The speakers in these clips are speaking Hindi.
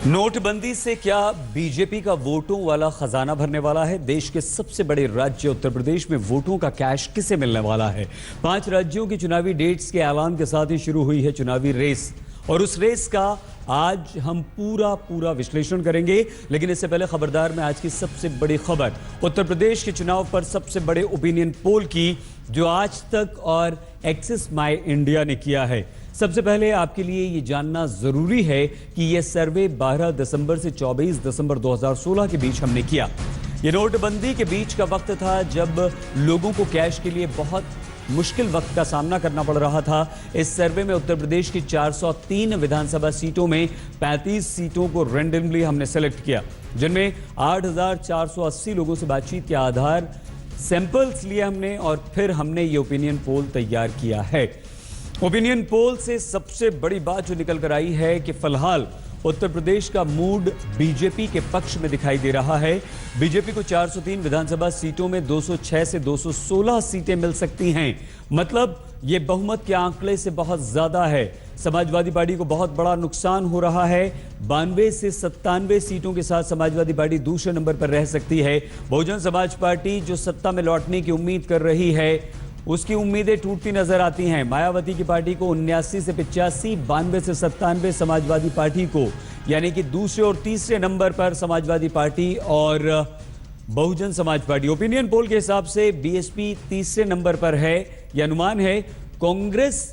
नोटबंदी से क्या बीजेपी का वोटों वाला खजाना भरने वाला है? देश के सबसे बड़े राज्य उत्तर प्रदेश में वोटों का कैश किसे मिलने वाला है? 5 राज्यों की चुनावी डेट्स के ऐलान के साथ ही शुरू हुई है चुनावी रेस, और उस रेस का आज हम पूरा विश्लेषण करेंगे। लेकिन इससे पहले खबरदार में आज की सबसे बड़ी खबर उत्तर प्रदेश के चुनाव पर सबसे बड़े ओपिनियन पोल की, जो आज तक और एक्सिस माई इंडिया ने किया है। सबसे पहले आपके लिए ये जानना जरूरी है कि यह सर्वे 12 दिसंबर से 24 दिसंबर 2016 के बीच हमने किया। ये नोटबंदी के बीच का वक्त था जब लोगों को कैश के लिए बहुत मुश्किल वक्त का सामना करना पड़ रहा था। इस सर्वे में उत्तर प्रदेश की 403 विधानसभा सीटों में 35 सीटों को रैंडमली हमने सेलेक्ट किया, जिनमें 8,480 लोगों से बातचीत के आधार सैंपल्स लिए हमने, और फिर हमने ये ओपिनियन पोल तैयार किया है। ओपिनियन पोल से सबसे बड़ी बात जो निकल कर आई है कि फिलहाल उत्तर प्रदेश का मूड बीजेपी के पक्ष में दिखाई दे रहा है। बीजेपी को 403 विधानसभा सीटों में 206 से 216 सीटें मिल सकती हैं। मतलब ये बहुमत के आंकड़े से बहुत ज्यादा है। समाजवादी पार्टी को बहुत बड़ा नुकसान हो रहा है। 92 से 97 सीटों के साथ समाजवादी पार्टी दूसरे नंबर पर रह सकती है। बहुजन समाज पार्टी जो सत्ता में लौटने की उम्मीद कर रही है, उसकी उम्मीदें टूटती नजर आती हैं। मायावती की पार्टी को 79 से 85, 92 से 97 समाजवादी पार्टी को, यानी कि दूसरे और तीसरे नंबर पर समाजवादी पार्टी और Bahujan Samaj party. Opinion poll के हिसाब से बीएसपी तीसरे नंबर पर है। यह अनुमान है। कांग्रेस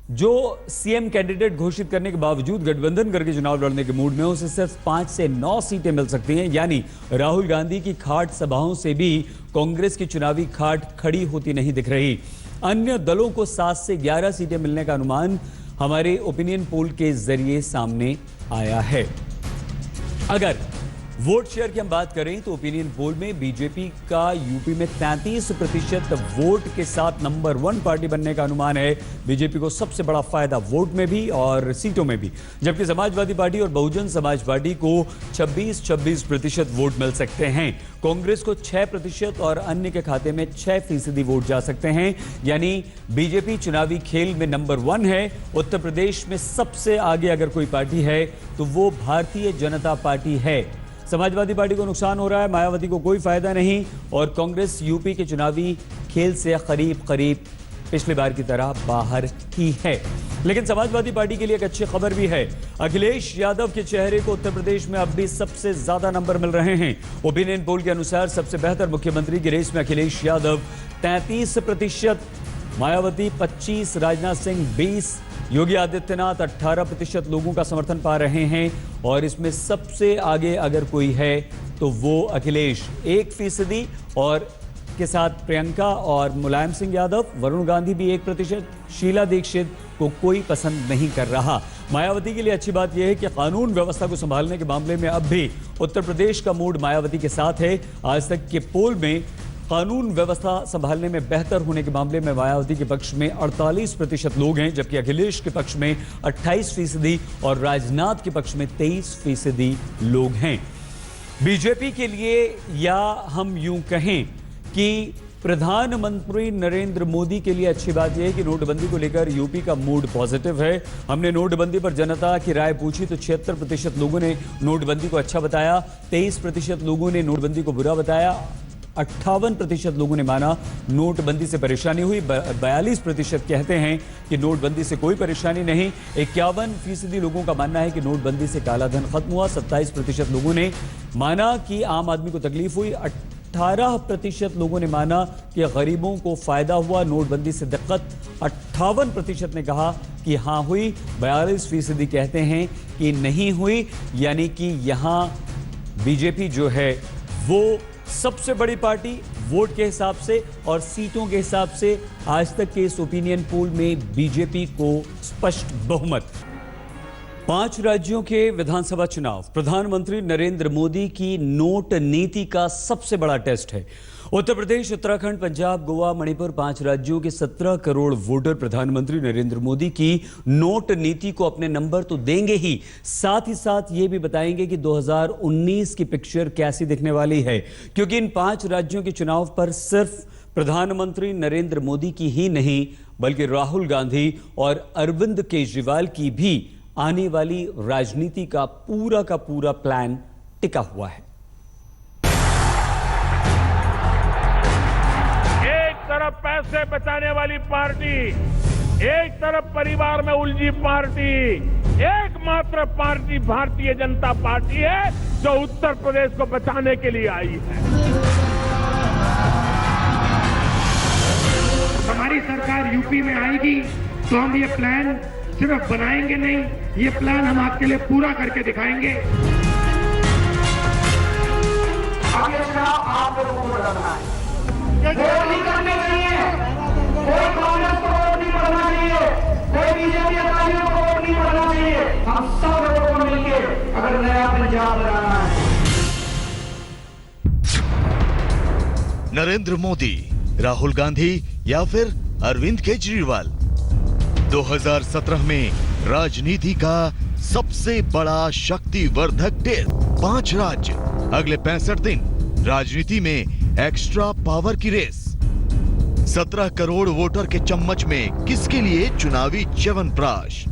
जो सीएम कैंडिडेट घोषित करने के बावजूद गठबंधन करके चुनाव लड़ने के मूड में, उसे सिर्फ 5 से 9 सीटें मिल सकती हैं। यानी राहुल गांधी की खाट सभाओं से भी कांग्रेस की चुनावी खाट खड़ी होती नहीं दिख रही। अन्य दलों को 7 से 11 सीटें मिलने का अनुमान हमारे ओपिनियन पोल के जरिए सामने आया है। अगर वोट शेयर की हम बात करें तो ओपिनियन पोल में बीजेपी का यूपी में 33% वोट के साथ नंबर 1 पार्टी बनने का अनुमान है। बीजेपी को सबसे बड़ा फायदा वोट में भी और सीटों में भी, जबकि समाजवादी पार्टी और बहुजन समाज पार्टी को 26% वोट मिल सकते हैं। कांग्रेस को 6% और अन्य के खाते में 6% वोट जा सकते हैं। यानी बीजेपी चुनावी खेल में नंबर 1 है। उत्तर प्रदेश में सबसे आगे अगर कोई पार्टी है तो वो भारतीय जनता पार्टी है। समाजवादी पार्टी को नुकसान हो रहा है, मायावती को कोई फायदा नहीं, और कांग्रेस यूपी के चुनावी खेल से करीब पिछली बार की तरह बाहर ही है। लेकिन समाजवादी पार्टी के लिए एक अच्छी खबर भी है। अखिलेश यादव के चेहरे को उत्तर प्रदेश में अब भी सबसे ज्यादा नंबर मिल रहे हैं। ओपिनियन पोल के अनुसार सबसे बेहतर मुख्यमंत्री की रेस में अखिलेश यादव 33%, मायावती 25%, राजनाथ सिंह 20%, योगी आदित्यनाथ 18% लोगों का समर्थन पा रहे हैं। और इसमें सबसे आगे अगर कोई है तो वो अखिलेश 1%, और के साथ प्रियंका और मुलायम सिंह यादव, वरुण गांधी भी 1%, शीला दीक्षित को कोई पसंद नहीं कर रहा। मायावती के लिए अच्छी बात यह है कि कानून व्यवस्था को संभालने के मामले में अब भी उत्तर प्रदेश का मूड मायावती के साथ है। आज तक के पोल में कानून व्यवस्था संभालने में बेहतर होने के मामले में मायावती के पक्ष में 48% लोग हैं, जबकि अखिलेश के पक्ष में 28% और राजनाथ के पक्ष में 23% लोग हैं। बीजेपी के लिए, या हम यूं कहें कि प्रधानमंत्री नरेंद्र मोदी के लिए अच्छी बात यह है कि नोटबंदी को लेकर यूपी का मूड पॉजिटिव है। हमने नोटबंदी पर जनता की राय पूछी तो 76% लोगों ने नोटबंदी को अच्छा बताया, 23% लोगों ने नोटबंदी को बुरा बताया, 58% लोगों ने माना नोटबंदी से परेशानी हुई, 42% कहते हैं कि नोटबंदी से कोई परेशानी नहीं, 51% लोगों का मानना है कि नोटबंदी से काला धन खत्म हुआ, 27% लोगों ने माना कि आम आदमी को तकलीफ हुई, 18% लोगों ने माना कि गरीबों को फायदा हुआ नोटबंदी से दिक्कत, 58% ने कहा कि हाँ हुई, 42% कहते हैं कि नहीं हुई। यानी कि यहाँ बीजेपी जो है वो सबसे बड़ी पार्टी वोट के हिसाब से और सीटों के हिसाब से आज तक के इस ओपिनियन पोल में बीजेपी को स्पष्ट बहुमत। 5 राज्यों के विधानसभा चुनाव प्रधानमंत्री नरेंद्र मोदी की नोट नीति का सबसे बड़ा टेस्ट है। उत्तर प्रदेश, उत्तराखंड, पंजाब, गोवा, मणिपुर 5 राज्यों के 17 करोड़ वोटर प्रधानमंत्री नरेंद्र मोदी की नोट नीति को अपने नंबर तो देंगे ही, साथ ही साथ ये भी बताएंगे कि 2019 की पिक्चर कैसी दिखने वाली है। क्योंकि इन 5 राज्यों के चुनाव पर सिर्फ प्रधानमंत्री नरेंद्र मोदी की ही नहीं, बल्कि राहुल गांधी और अरविंद केजरीवाल की भी आने वाली राजनीति का पूरा प्लान टिका हुआ है। एक तरफ पैसे बचाने वाली पार्टी, एक तरफ परिवार में उलझी पार्टी, एकमात्र पार्टी भारतीय जनता पार्टी है जो उत्तर प्रदेश को बचाने के लिए आई है। हमारी सरकार यूपी में आएगी तो हम ये प्लान सिर्फ बनाएंगे नहीं, ये प्लान हम आपके लिए पूरा करके दिखाएंगे। अब ये चुनाव आप लोगों को लड़ना है, वोट नहीं करने चाहिए, कोई कांग्रेस को वोट नहीं करना चाहिए, कोई बीजेपी अधिकारियों को वोट नहीं करना चाहिए। हम सब लोगों को मिलकर अगर नया पंजाब बनाना है। नरेंद्र मोदी, राहुल गांधी या फिर अरविंद केजरीवाल। 2017 में राजनीति का सबसे बड़ा शक्तिवर्धक टेस्ट। 5 राज्य, अगले 65 दिन राजनीति में एक्स्ट्रा पावर की रेस। 17 करोड़ वोटर के चम्मच में किसके लिए चुनावी च्यवनप्राश।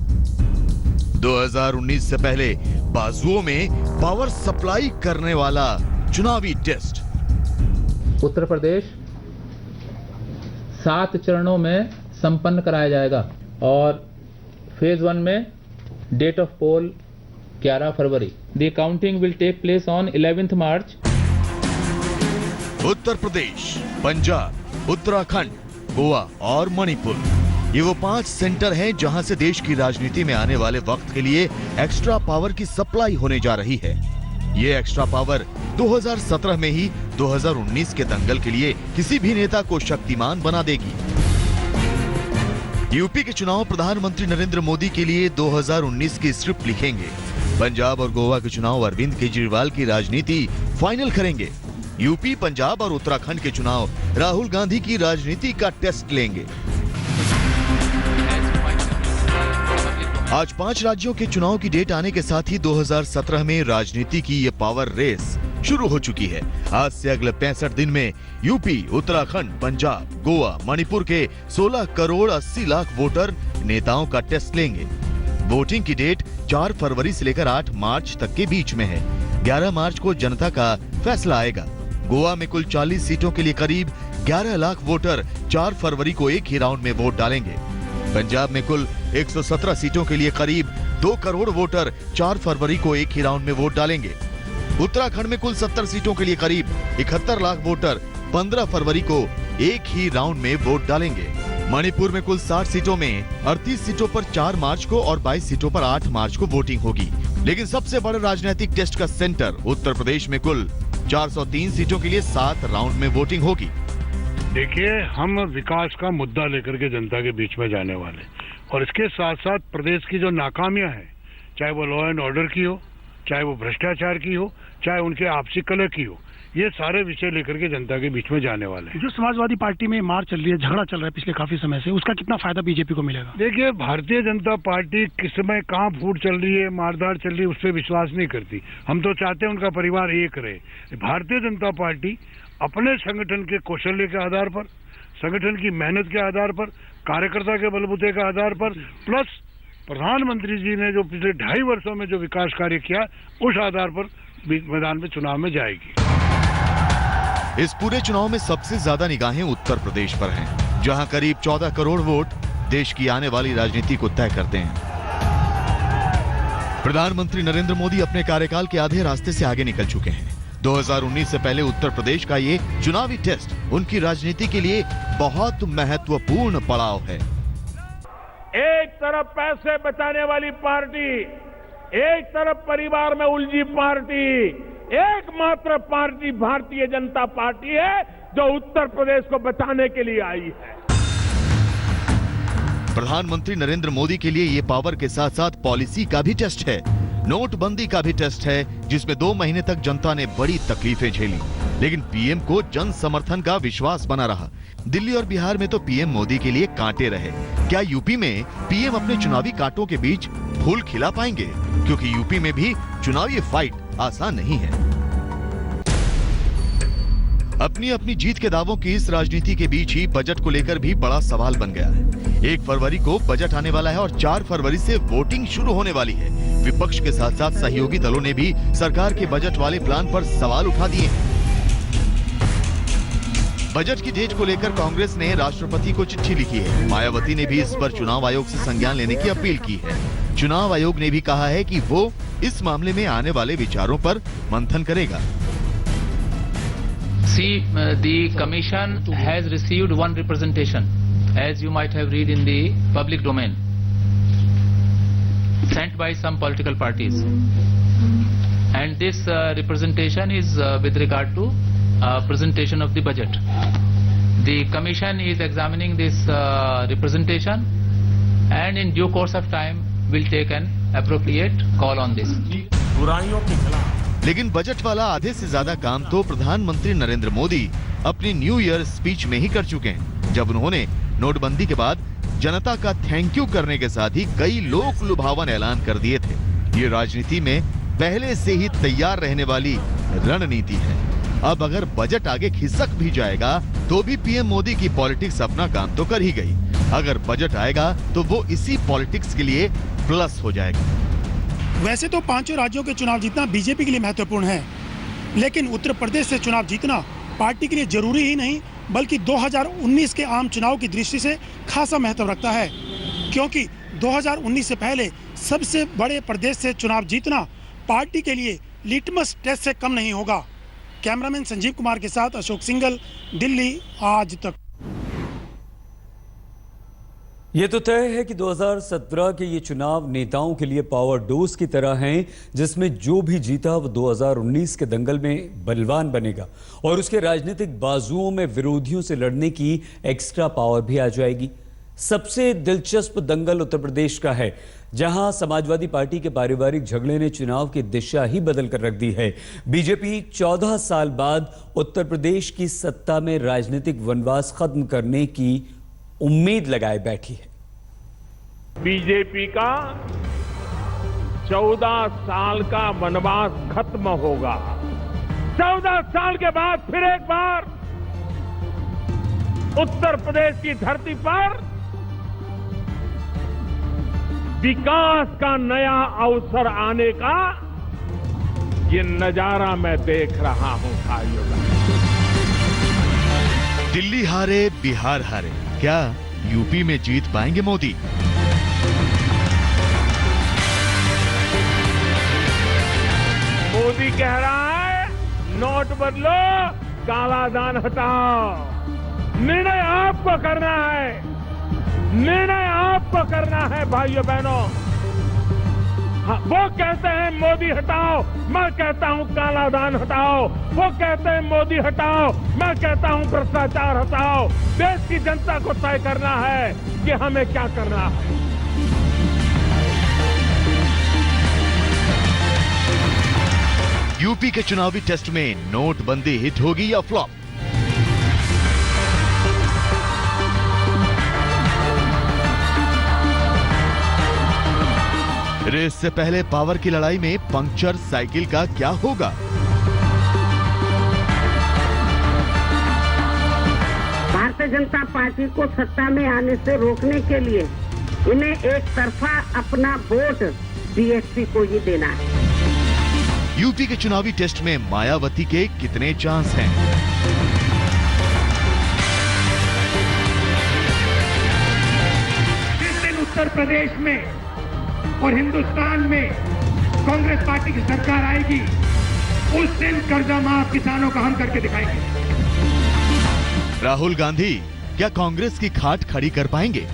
2019 से पहले बाजुओं में पावर सप्लाई करने वाला चुनावी टेस्ट। उत्तर प्रदेश 7 चरणों में संपन्न कराया जाएगा और फेज 1 में डेट ऑफ पोल 11 फरवरी। The counting will take place on 11th March. Uttar Pradesh, Punjab, Uttarakhand, Goa और मणिपुर, ये वो 5 सेंटर हैं जहां से देश की राजनीति में आने वाले वक्त के लिए एक्स्ट्रा पावर की सप्लाई होने जा रही है। ये एक्स्ट्रा पावर 2017 में ही 2019 के दंगल के लिए किसी भी नेता को शक्तिमान बना देगी। यूपी के चुनाव प्रधानमंत्री नरेंद्र मोदी के लिए 2019 की स्क्रिप्ट लिखेंगे। पंजाब और गोवा के चुनाव अरविंद केजरीवाल की राजनीति फाइनल करेंगे। यूपी, पंजाब और उत्तराखंड के चुनाव राहुल गांधी की राजनीति का टेस्ट लेंगे। आज 5 राज्यों के चुनाव की डेट आने के साथ ही 2017 में राजनीति की ये पावर रेस शुरू हो चुकी है। आज से अगले 65 दिन में यूपी, उत्तराखंड, पंजाब, गोवा, मणिपुर के 16 करोड़ 80 लाख वोटर नेताओं का टेस्ट लेंगे। वोटिंग की डेट 4 फरवरी से लेकर 8 मार्च तक के बीच में है। 11 मार्च को जनता का फैसला आएगा। गोवा में कुल 40 सीटों के लिए करीब 11 लाख वोटर 4 फरवरी को एक ही राउंड में वोट डालेंगे। पंजाब में कुल 117 सीटों के लिए करीब 2 करोड़ वोटर 4 फरवरी को एक ही राउंड में वोट डालेंगे। उत्तराखंड में कुल 70 सीटों के लिए करीब 71 लाख वोटर 15 फरवरी को एक ही राउंड में वोट डालेंगे। मणिपुर में कुल 60 सीटों में 38 सीटों पर 4 मार्च को और 22 सीटों पर 8 मार्च को वोटिंग होगी। लेकिन सबसे बड़ा राजनीतिक टेस्ट का सेंटर उत्तर प्रदेश में कुल 403 सीटों के लिए 7 राउंड में वोटिंग होगी। देखिए, हम विकास का मुद्दा लेकर के जनता के बीच में जाने वाले, और इसके साथ साथ प्रदेश की जो नाकामियां हैं, चाहे वो लॉ एंड ऑर्डर की हो, चाहे वो भ्रष्टाचार की हो, चाहे उनके आपसी कलह की हो, ये सारे विषय लेकर के जनता के बीच में जाने वाले हैं। जो समाजवादी पार्टी में मार चल रही है, झगड़ा चल रहा है पिछले काफी समय से, उसका कितना फायदा बीजेपी को मिलेगा? देखिए, भारतीय जनता पार्टी किस समय कहाँ फूट चल रही है, मारदार चल रही है, उस पर विश्वास नहीं करती। हम तो चाहते हैं उनका परिवार एक रहे। भारतीय जनता पार्टी अपने संगठन के कौशल्य के आधार पर, संगठन की मेहनत के आधार पर, कार्यकर्ता के बलबूते के आधार पर, प्लस प्रधानमंत्री जी ने जो पिछले 2.5 वर्षों में जो विकास कार्य किया, उस आधार पर मैदान में चुनाव में जाएगी। इस पूरे चुनाव में सबसे ज्यादा निगाहें उत्तर प्रदेश पर हैं, जहां करीब 14 करोड़ वोट देश की आने वाली राजनीति को तय करते हैं। प्रधानमंत्री नरेंद्र मोदी अपने कार्यकाल के आधे रास्ते से आगे निकल चुके हैं। 2019 से पहले उत्तर प्रदेश का ये चुनावी टेस्ट उनकी राजनीति के लिए बहुत महत्वपूर्ण पड़ाव है। एक तरफ पैसे बचाने वाली पार्टी, एक तरफ परिवार में उलझी पार्टी, एकमात्र पार्टी भारतीय जनता पार्टी है जो उत्तर प्रदेश को बचाने के लिए आई है। प्रधानमंत्री नरेंद्र मोदी के लिए ये पावर के साथ साथ पॉलिसी का भी टेस्ट है। नोटबंदी का भी टेस्ट है, जिसमें 2 महीने तक जनता ने बड़ी तकलीफें झेली, लेकिन पीएम को जन समर्थन का विश्वास बना रहा। दिल्ली और बिहार में तो पीएम मोदी के लिए कांटे रहे। क्या यूपी में पीएम अपने चुनावी कांटों के बीच फूल खिला पाएंगे? क्योंकि यूपी में भी चुनावी फाइट आसान नहीं है। अपनी अपनी जीत के दावों की इस राजनीति के बीच ही बजट को लेकर भी बड़ा सवाल बन गया है। 1 फरवरी को बजट आने वाला है और 4 फरवरी से वोटिंग शुरू होने वाली है। विपक्ष के साथ साथ सहयोगी दलों ने भी सरकार के बजट वाले प्लान पर सवाल उठा दिए हैं। बजट की डेट को लेकर कांग्रेस ने राष्ट्रपति को चिट्ठी लिखी है। मायावती ने भी इस पर चुनाव आयोग से संज्ञान लेने की अपील की है। चुनाव आयोग ने भी कहा है कि वो इस मामले में आने वाले विचारों पर मंथन करेगा। See, the commission has received one representation, as you might have read in the public domain, sent by some political parties. And this representation is with regard to presentation of the budget. The commission is examining this representation and in due course of time will take an appropriate call on this. बुराइयों के खिलाफ लेकिन बजट वाला आधे से ज्यादा काम तो प्रधानमंत्री नरेंद्र मोदी अपनी न्यू ईयर स्पीच में ही कर चुके हैं, जब उन्होंने नोटबंदी के बाद जनता का थैंक यू करने के साथ ही कई लोक लुभावन ऐलान कर दिए थे। ये राजनीति में पहले से ही तैयार रहने वाली रणनीति है। अब अगर बजट आगे खिसक भी जाएगा तो भी पीएम मोदी की पॉलिटिक्स अपना काम तो कर ही गई। अगर बजट आएगा तो वो इसी पॉलिटिक्स के लिए प्लस हो जाएगा। वैसे तो 5 राज्यों के चुनाव जीतना बीजेपी के लिए महत्वपूर्ण है, लेकिन उत्तर प्रदेश से चुनाव जीतना पार्टी के लिए जरूरी ही नहीं बल्कि 2019 के आम चुनाव की दृष्टि से खासा महत्व रखता है, क्योंकि 2019 से पहले सबसे बड़े प्रदेश से चुनाव जीतना पार्टी के लिए लिटमस टेस्ट से कम नहीं होगा। कैमरामैन संजीव कुमार के साथ अशोक सिंघल, दिल्ली, आज तक। ये तो तय है कि 2017 के ये चुनाव नेताओं के लिए पावर डोज की तरह हैं, जिसमें जो भी जीता वो 2019 के दंगल में बलवान बनेगा और उसके राजनीतिक बाजुओं में विरोधियों से लड़ने की एक्स्ट्रा पावर भी आ जाएगी। सबसे दिलचस्प दंगल उत्तर प्रदेश का है, जहां समाजवादी पार्टी के पारिवारिक झगड़े ने चुनाव की दिशा ही बदल कर रख दी है। बीजेपी 14 साल बाद उत्तर प्रदेश की सत्ता में राजनीतिक वनवास खत्म करने की उम्मीद लगाए बैठी है। बीजेपी का 14 साल का वनवास खत्म होगा। 14 साल के बाद फिर एक बार उत्तर प्रदेश की धरती पर विकास का नया अवसर आने का ये नजारा मैं देख रहा हूं भाइयों। दिल्ली हारे, बिहार हारे, क्या यूपी में जीत पाएंगे मोदी? मोदी कह रहा है नोट बदलो, काला धन हटाओ। निर्णय आपको करना है, निर्णय आपको करना है भाइयों बहनों। वो कहते हैं मोदी हटाओ, मैं कहता हूं काला धन हटाओ। वो कहते हैं मोदी हटाओ, मैं कहता हूं भ्रष्टाचार हटाओ। देश की जनता को तय करना है कि हमें क्या करना है। यूपी के चुनावी टेस्ट में नोटबंदी हिट होगी या फ्लॉप? रेस से पहले पावर की लड़ाई में पंक्चर साइकिल का क्या होगा? भारतीय जनता पार्टी को सत्ता में आने से रोकने के लिए इन्हें एक तरफा अपना वोट बीएसपी को ही देना है। यूपी के चुनावी टेस्ट में मायावती के कितने चांस हैं? जिस दिन उत्तर प्रदेश में और हिंदुस्तान में कांग्रेस पार्टी की सरकार आएगी, उस दिन कर्जा माफ किसानों का हम करके दिखाएंगे। राहुल गांधी क्या कांग्रेस की खाट खड़ी कर पाएंगे?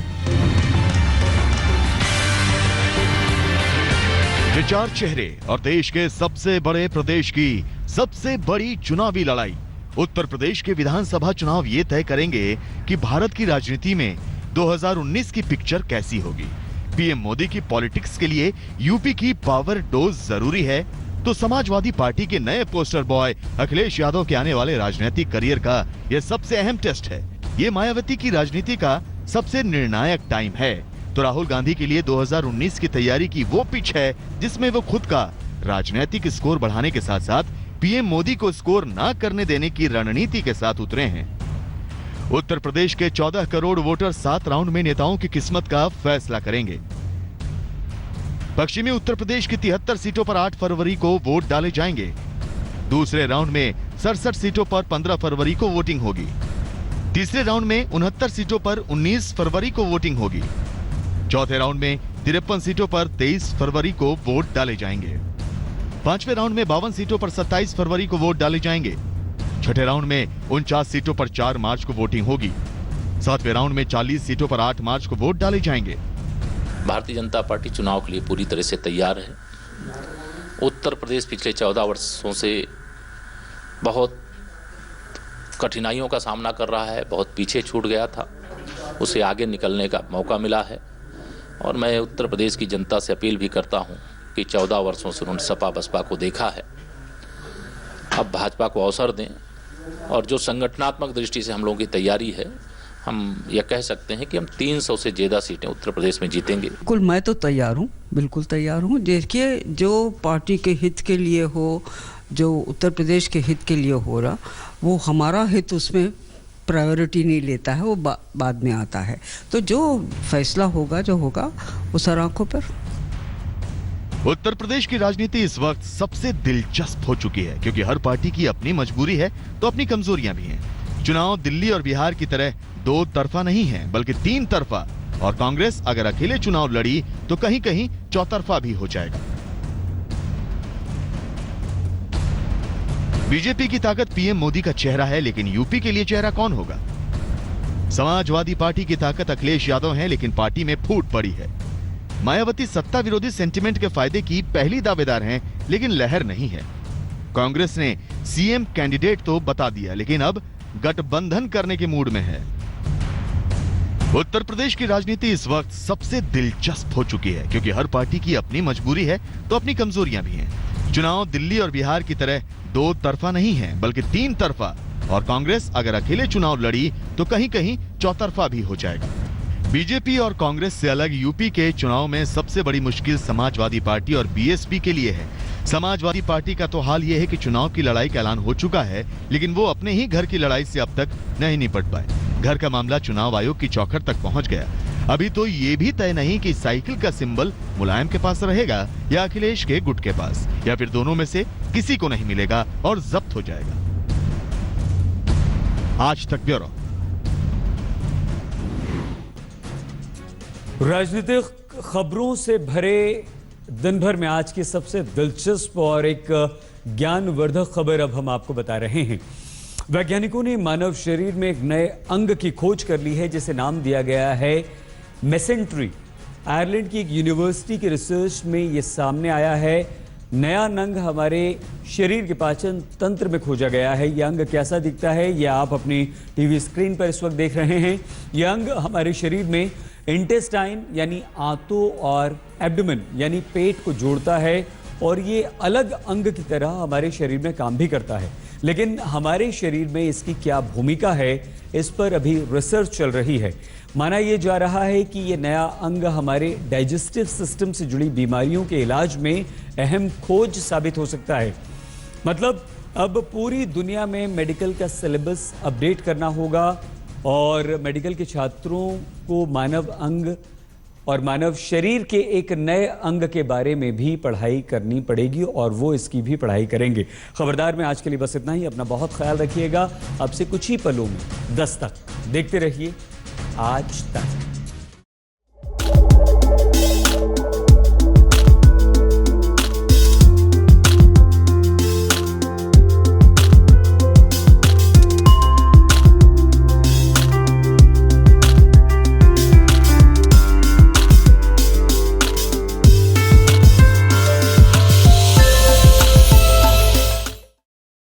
विचार चेहरे और देश के सबसे बड़े प्रदेश की सबसे बड़ी चुनावी लड़ाई। उत्तर प्रदेश के विधानसभा चुनाव ये तय करेंगे कि भारत की राजनीति में 2019 की पिक्चर कैसी होगी। पीएम मोदी की पॉलिटिक्स के लिए यूपी की पावर डोज जरूरी है, तो समाजवादी पार्टी के नए पोस्टर बॉय अखिलेश यादव के आने वाले राजनीतिक करियर का यह सबसे अहम टेस्ट है। ये मायावती की राजनीति का सबसे निर्णायक टाइम है, तो राहुल गांधी के लिए 2019 की तैयारी की वो पिच है जिसमें वो खुद का राजनीतिक स्कोर बढ़ाने के साथ साथ पीएम मोदी को स्कोर ना करने देने की रणनीति के साथ उतरे हैं। उत्तर प्रदेश के 14 करोड़ वोटर 7 राउंड में नेताओं की किस्मत का फैसला करेंगे। पश्चिमी उत्तर प्रदेश की 73 सीटों पर 8 फरवरी को वोट डाले जाएंगे। दूसरे राउंड में 67 सीटों पर 15 फरवरी को वोटिंग होगी। तीसरे राउंड में 69 सीटों पर 19 फरवरी को वोटिंग होगी। चौथे राउंड में 53 सीटों पर 23 फरवरी को वोट डाले जाएंगे। पांचवें राउंड में 52 सीटों पर 27 फरवरी को वोट डाले जाएंगे। छठे राउंड में 49 सीटों पर 4 मार्च को वोटिंग होगी। सातवें राउंड में 40 सीटों पर 8 मार्च को वोट डाले जाएंगे। भारतीय जनता पार्टी चुनाव के लिए पूरी तरह से तैयार है। उत्तर प्रदेश पिछले 14 वर्षों से बहुत कठिनाइयों का सामना कर रहा है, बहुत पीछे छूट गया था, उसे आगे निकलने का मौका मिला है। और मैं उत्तर प्रदेश की जनता से अपील भी करता हूं कि 14 वर्षों से उन्होंने सपा बसपा को देखा है, अब भाजपा को अवसर दें। और जो संगठनात्मक दृष्टि से हम लोगों की तैयारी है, हम यह कह सकते हैं कि हम 300 से ज़्यादा सीटें उत्तर प्रदेश में जीतेंगे। बिल्कुल, मैं तो तैयार हूँ, बिल्कुल तैयार हूँ। देखिए, जो पार्टी के हित के लिए हो, जो उत्तर प्रदेश के हित के लिए हो रहा, वो हमारा हित उसमें प्रायोरिटी नहीं लेता है, वो बाद में आता है। तो जो फैसला होगा, जो होगा, वो सर आंखों पर। उत्तर प्रदेश की राजनीति इस वक्त सबसे दिलचस्प हो चुकी है, क्योंकि हर पार्टी की अपनी मजबूरी है तो अपनी कमजोरियां भी हैं। चुनाव दिल्ली और बिहार की तरह 2 तरफा नहीं है, बल्कि 3 तरफा। और कांग्रेस अगर अकेले चुनाव लड़ी तो कहीं कहीं चौतरफा भी हो जाएगा। बीजेपी की ताकत पीएम मोदी का चेहरा है, लेकिन यूपी के लिए चेहरा कौन होगा? समाजवादी पार्टी की ताकत अखिलेश यादव है, लेकिन पार्टी में फूट पड़ी है। मायावती सत्ता विरोधी सेंटिमेंट के फायदे की पहली दावेदार हैं, लेकिन लहर नहीं है। कांग्रेस ने सीएम कैंडिडेट तो बता दिया, लेकिन अब गठबंधन करने के मूड में है। उत्तर प्रदेश की राजनीति इस वक्त सबसे दिलचस्प हो चुकी है, क्योंकि हर पार्टी की अपनी मजबूरी है तो अपनी कमजोरियां भी हैं। चुनाव दिल्ली और बिहार की तरह 2 तरफा नहीं है, बल्कि 3 तरफा। और कांग्रेस अगर अकेले चुनाव लड़ी तो कहीं कहीं चौतरफा भी हो जाएगा। बीजेपी और कांग्रेस से अलग यूपी के चुनाव में सबसे बड़ी मुश्किल समाजवादी पार्टी और बीएसपी के लिए है। समाजवादी पार्टी का तो हाल यह है कि चुनाव की लड़ाई का ऐलान हो चुका है, लेकिन वो अपने ही घर की लड़ाई से अब तक नहीं निपट पाए। घर का मामला चुनाव आयोग की चौखट तक पहुंच गया। अभी तो ये भी तय नहीं कि साइकिल का सिंबल मुलायम के पास रहेगा या अखिलेश के गुट के पास, या फिर दोनों में से किसी को नहीं मिलेगा और जब्त हो जाएगा। आज तक ब्यूरो। राजनीतिक खबरों से भरे दिन भर में आज की सबसे दिलचस्प और एक ज्ञानवर्धक खबर अब हम आपको बता रहे हैं। वैज्ञानिकों ने मानव शरीर में एक नए अंग की खोज कर ली है, जिसे नाम दिया गया है मेसेंट्री। आयरलैंड की एक यूनिवर्सिटी के रिसर्च में यह सामने आया है। नया अंग हमारे शरीर के पाचन तंत्र में खोजा गया है। यह अंग कैसा दिखता है, यह आप अपनी टीवी स्क्रीन पर इस वक्त देख रहे हैं। यह अंग हमारे शरीर में इंटेस्टाइन यानी आंतों और एब्डोमेन यानी पेट को जोड़ता है, और ये अलग अंग की तरह हमारे शरीर में काम भी करता है। लेकिन हमारे शरीर में इसकी क्या भूमिका है, इस पर अभी रिसर्च चल रही है। माना यह जा रहा है कि यह नया अंग हमारे डाइजेस्टिव सिस्टम से जुड़ी बीमारियों के इलाज में अहम खोज साबित हो सकता है। मतलब अब पूरी दुनिया में मेडिकल का सिलेबस अपडेट करना होगा, और मेडिकल के छात्रों को मानव अंग और मानव शरीर के एक नए अंग के बारे में भी पढ़ाई करनी पड़ेगी, और वो इसकी भी पढ़ाई करेंगे। खबरदार में आज के लिए बस इतना ही। अपना बहुत ख्याल रखिएगा। अब से कुछ ही पलों में दस्तक देखते रहिए आज तक।